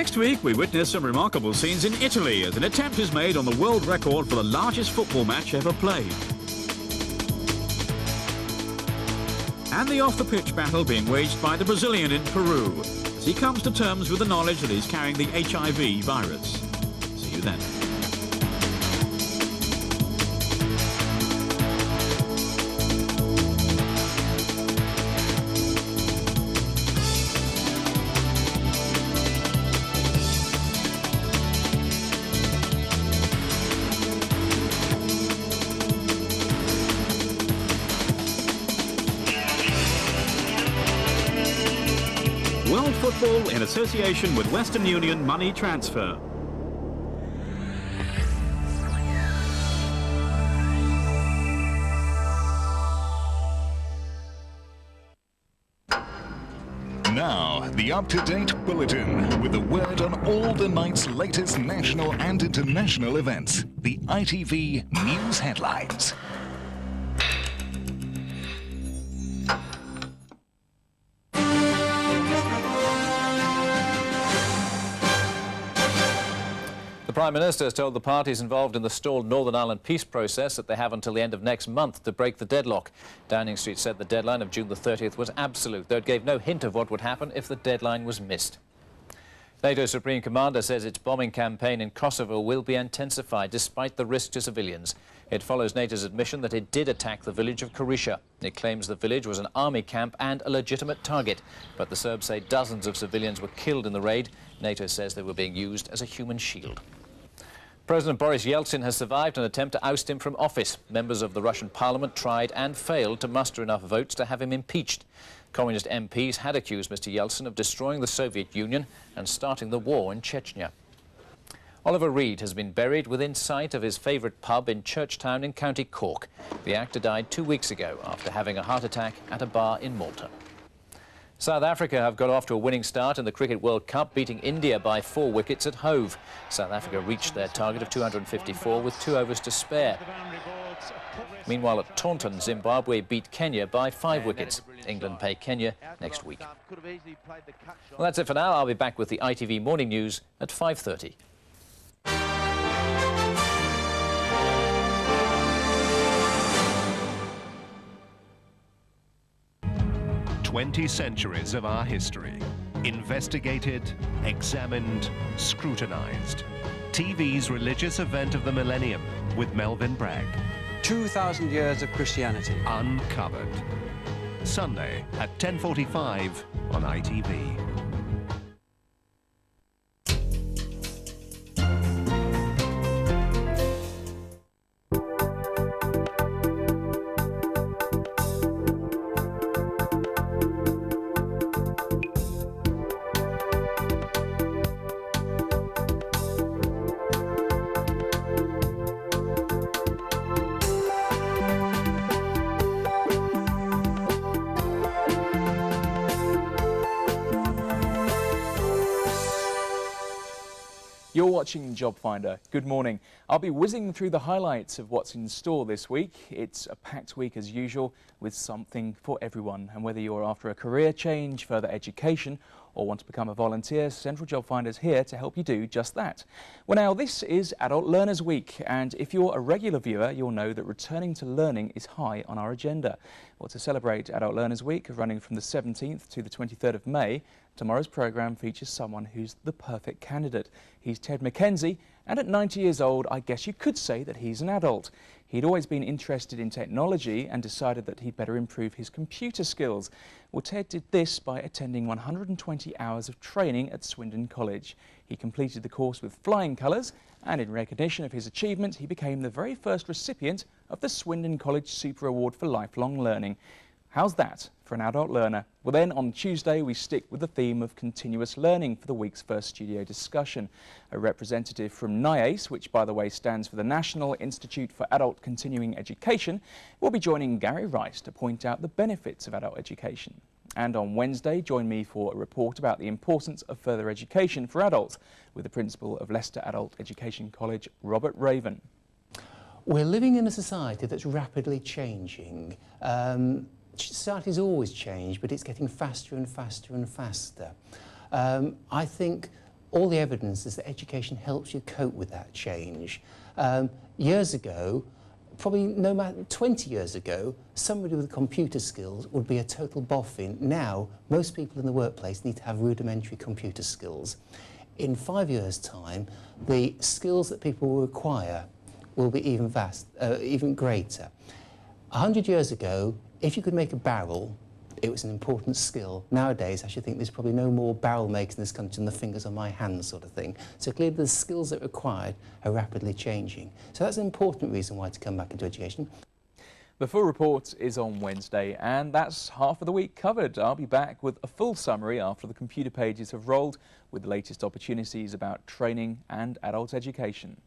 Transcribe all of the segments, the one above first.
Next week, we witness some remarkable scenes in Italy as an attempt is made on the world record for the largest football match ever played. And the off-the-pitch battle being waged by the Brazilian in Peru as he comes to terms with the knowledge that he's carrying the HIV virus. See you then. World Football in association with Western Union Money Transfer. Now, the up-to-date bulletin with a word on all the night's latest national and international events. The ITV News Headlines. The Prime Minister has told the parties involved in the stalled Northern Ireland peace process that they have until the end of next month to break the deadlock. Downing Street said the deadline of June the 30th was absolute, though it gave no hint of what would happen if the deadline was missed. NATO's Supreme Commander says its bombing campaign in Kosovo will be intensified despite the risk to civilians. It follows NATO's admission that it did attack the village of Korisha. It claims the village was an army camp and a legitimate target, but the Serbs say dozens of civilians were killed in the raid. NATO says they were being used as a human shield. President Boris Yeltsin has survived an attempt to oust him from office. Members of the Russian parliament tried and failed to muster enough votes to have him impeached. Communist MPs had accused Mr. Yeltsin of destroying the Soviet Union and starting the war in Chechnya. Oliver Reed has been buried within sight of his favourite pub in Churchtown in County Cork. The actor died 2 weeks ago after having a heart attack at a bar in Malta. South Africa have got off to a winning start in the Cricket World Cup, beating India by 4 wickets at Hove. South Africa reached their target of 254 with 2 overs to spare. Meanwhile, at Taunton, Zimbabwe beat Kenya by 5 wickets. England play Kenya next week. Well, that's it for now. I'll be back with the ITV Morning News at 5:30. 20 centuries of our history. Investigated, examined, scrutinized. TV's religious event of the millennium with Melvyn Bragg. 2,000 years of Christianity. Uncovered. Sunday at 10:45 on ITV. You're watching Jobfinder. Good morning. I'll be whizzing through the highlights of what's in store this week. It's a packed week as usual with something for everyone. And whether you're after a career change, further education, or want to become a volunteer, Central Jobfinder is here to help you do just that. Well, now, this is Adult Learners Week, and if you're a regular viewer, you'll know that returning to learning is high on our agenda. Well, to celebrate Adult Learners Week, running from the 17th to the 23rd of May, tomorrow's programme features someone who's the perfect candidate. He's Ted McKenzie, and at 90 years old, I guess you could say that he's an adult. He'd always been interested in technology and decided that he'd better improve his computer skills. Well, Ted did this by attending 120 hours of training at Swindon College. He completed the course with flying colours, and in recognition of his achievement, he became the very first recipient of the Swindon College Super Award for Lifelong Learning. How's that for an adult learner? Well, then on Tuesday we stick with the theme of continuous learning for the week's first studio discussion. A representative from NIACE, which by the way stands for the National Institute for Adult Continuing Education, will be joining Gary Rice to point out the benefits of adult education. And on Wednesday, join me for a report about the importance of further education for adults with the principal of Leicester Adult Education College, Robert Raven. We're living in a society that's rapidly changing. Society's always changed, but it's getting faster and faster and faster. I think all the evidence is that education helps you cope with that change. Years ago, probably no matter 20 years ago, somebody with computer skills would be a total boffin. Now, most people in the workplace need to have rudimentary computer skills. In 5 years' time, the skills that people will require will be even greater. 100 years ago, if you could make a barrel, it was an important skill. Nowadays, I should think there's probably no more barrel makers in this country than the fingers on my hands sort of thing. So clearly the skills that are required are rapidly changing. So that's an important reason why to come back into education. The full report is on Wednesday, and that's half of the week covered. I'll be back with a full summary after the computer pages have rolled with the latest opportunities about training and adult education.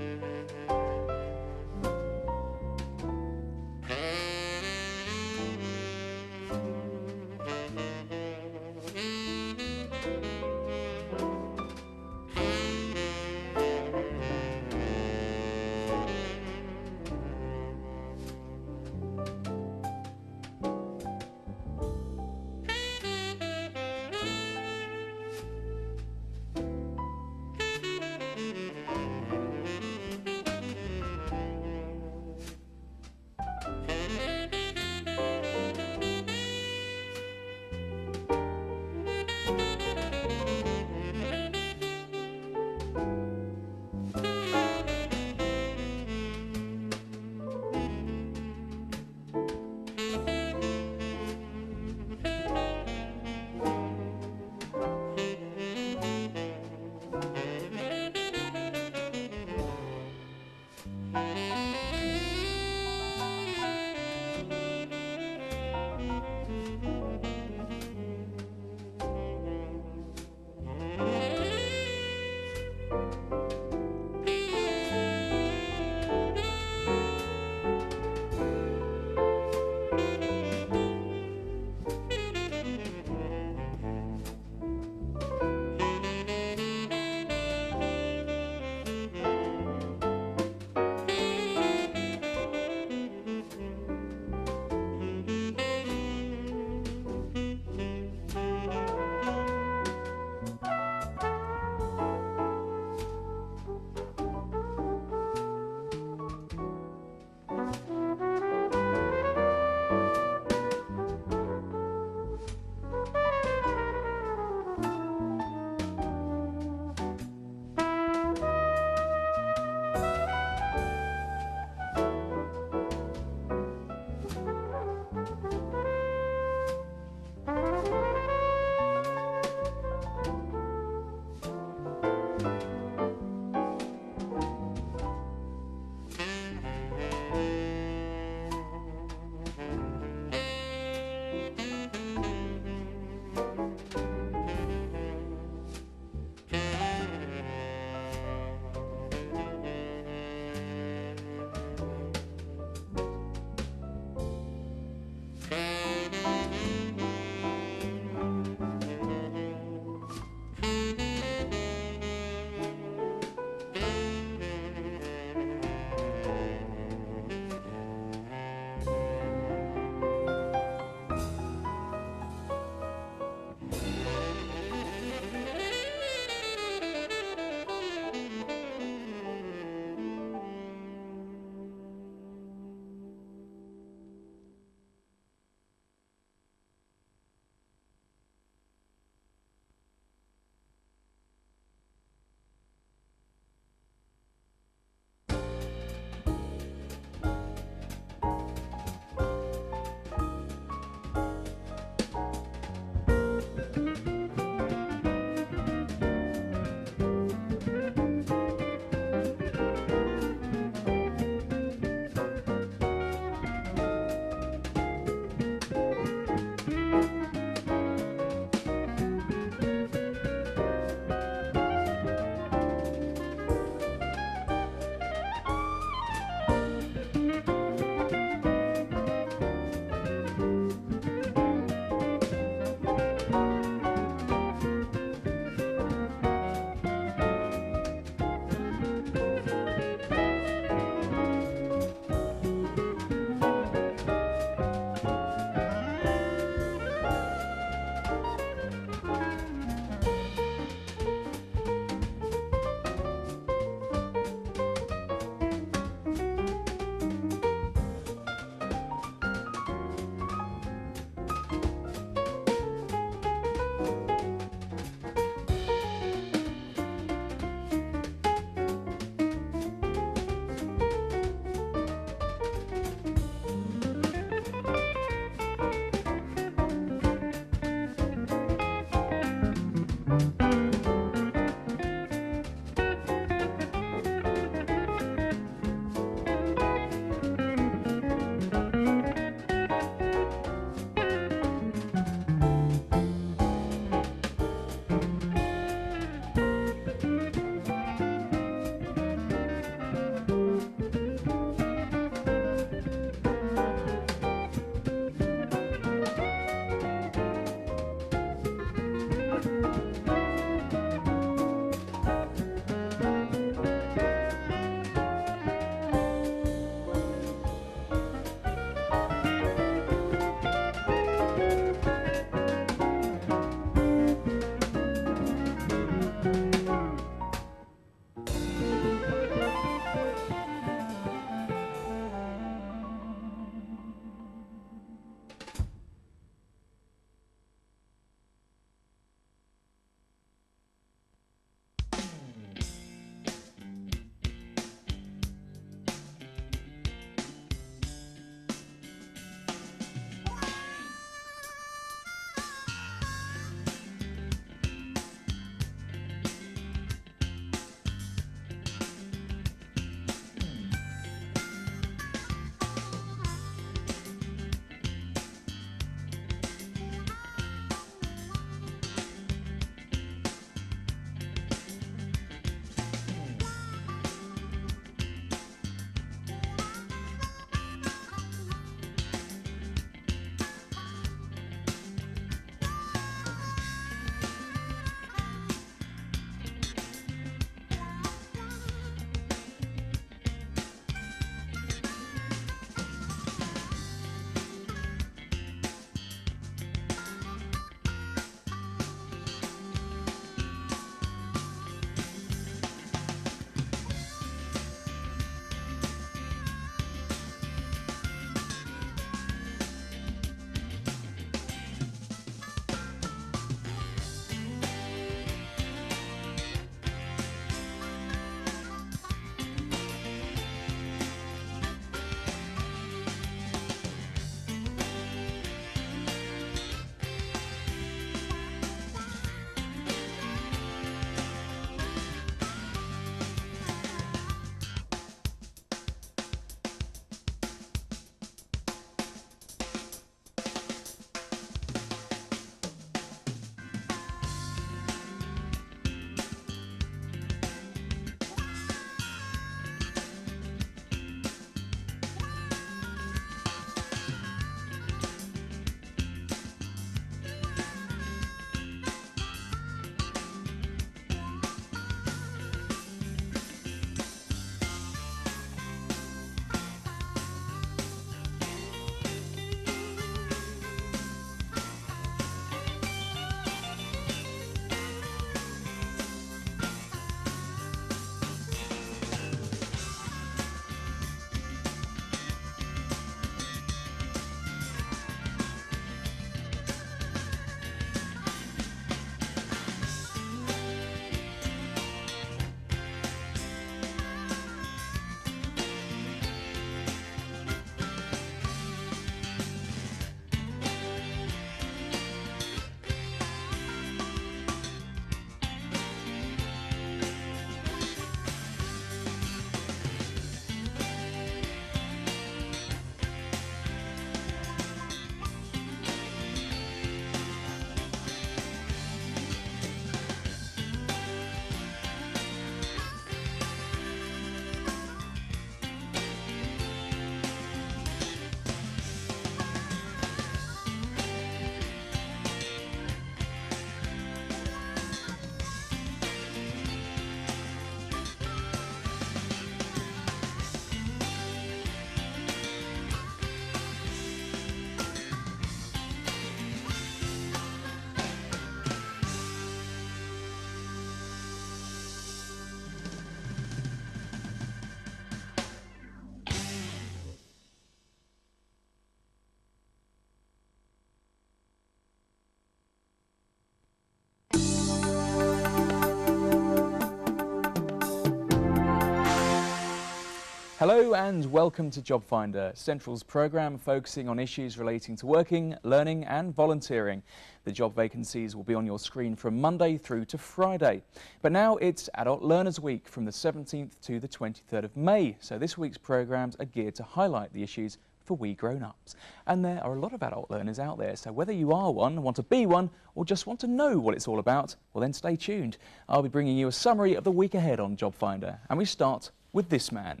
Hello and welcome to Jobfinder, Central's programme focusing on issues relating to working, learning and volunteering. The job vacancies will be on your screen from Monday through to Friday. But now it's Adult Learners Week from the 17th to the 23rd of May, so this week's programmes are geared to highlight the issues for we grown-ups. And there are a lot of adult learners out there, so whether you are one, want to be one, or just want to know what it's all about, well then stay tuned. I'll be bringing you a summary of the week ahead on Jobfinder, and we start with this man.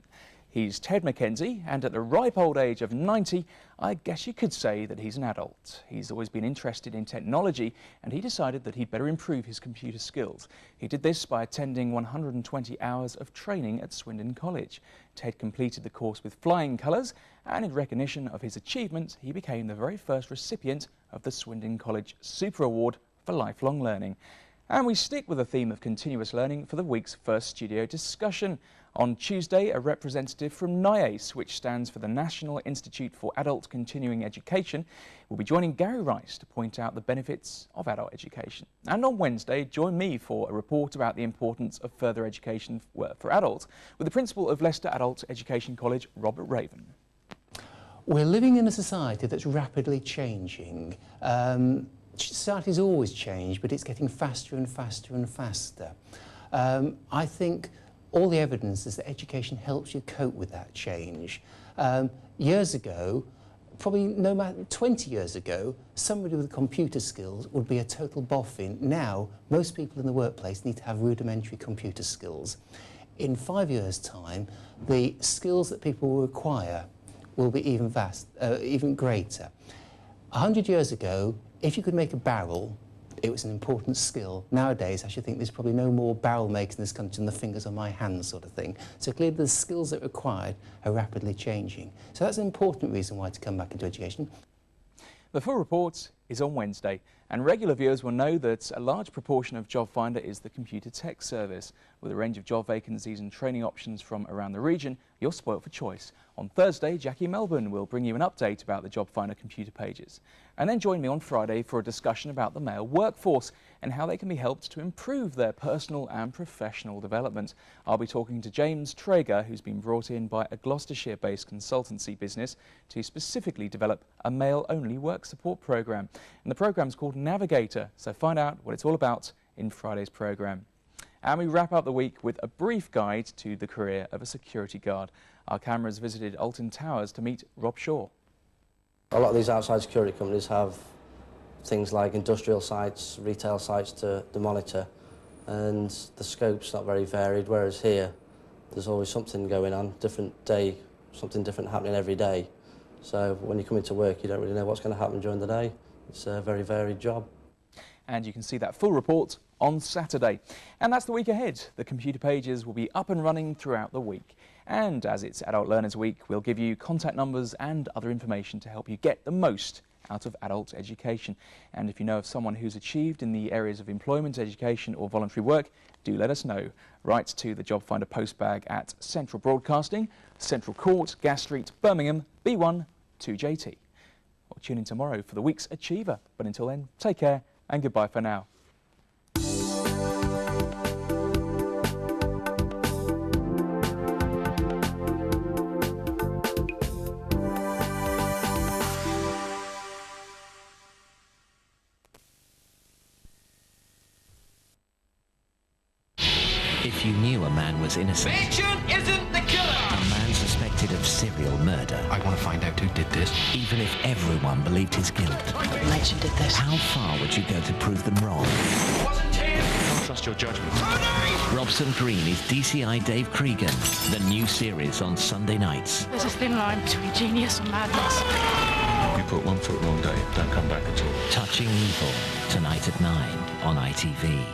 He's Ted Mackenzie, and at the ripe old age of 90, I guess you could say that he's an adult. He's always been interested in technology, and he decided that he'd better improve his computer skills. He did this by attending 120 hours of training at Swindon College. Ted completed the course with flying colours, and in recognition of his achievements, he became the very first recipient of the Swindon College Super Award for Lifelong Learning. And we stick with the theme of continuous learning for the week's first studio discussion. On Tuesday, a representative from NIACE, which stands for the National Institute for Adult Continuing Education, will be joining Gary Rice to point out the benefits of adult education. And on Wednesday, join me for a report about the importance of further education for adults with the principal of Leicester Adult Education College, Robert Raven. We're living in a society that's rapidly changing. Society's always changed, but it's getting faster and faster and faster. I think all the evidence is that education helps you cope with that change. Years ago, probably no matter 20 years ago, somebody with computer skills would be a total boffin. Now, most people in the workplace need to have rudimentary computer skills. In 5 years' time, the skills that people will require will be even greater. 100 years ago, if you could make a barrel, it was an important skill. Nowadays, I should think there's probably no more barrel makers in this country than the fingers on my hands sort of thing. So clearly the skills that are required are rapidly changing. So that's an important reason why to come back into education. The full report is on Wednesday, and regular viewers will know that a large proportion of Jobfinder is the computer tech service. With a range of job vacancies and training options from around the region, you're spoilt for choice. On Thursday, Jackie Melbourne will bring you an update about the Jobfinder computer pages. And then join me on Friday for a discussion about the male workforce and how they can be helped to improve their personal and professional development. I'll be talking to James Traeger, who's been brought in by a Gloucestershire-based consultancy business to specifically develop a male-only work support programme. And the programme's called Navigator, so find out what it's all about in Friday's programme. And we wrap up the week with a brief guide to the career of a security guard. Our cameras visited Alton Towers to meet Rob Shaw. A lot of these outside security companies have things like industrial sites, retail sites to monitor, and the scope's not very varied, whereas here there's always something going on, different day, something different happening every day. So when you come into work, you don't really know what's going to happen during the day. It's a very varied job. And you can see that full report on Saturday. And that's the week ahead. The computer pages will be up and running throughout the week. And as it's Adult Learners Week, we'll give you contact numbers and other information to help you get the most out of adult education. And if you know of someone who's achieved in the areas of employment, education or voluntary work, do let us know. Write to the Jobfinder postbag at Central Broadcasting, Central Court, Gas Street, Birmingham, B1 2JT. Well, tune in tomorrow for the week's Achiever. But until then, take care and goodbye for now. If you knew a man was innocent, Fiction isn't the killer! a man suspected of serial murder, I want to find out who did this. even if everyone believed his guilt, Legend did this. how far would you go to prove them wrong? Wasn't him! Don't trust your judgment. Robson Green is DCI Dave Cregan, the new series on Sunday nights. There's a thin line between genius and madness. You put 1 foot wrong day, don't come back at all. Touching Evil, tonight at 9 on ITV.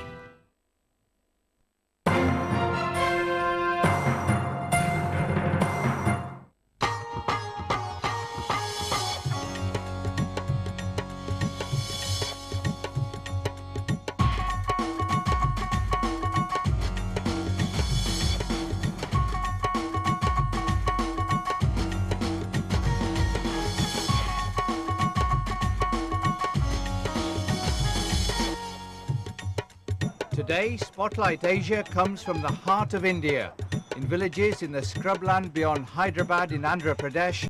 Today, Spotlight Asia comes from the heart of India, in villages in the scrubland beyond Hyderabad in Andhra Pradesh,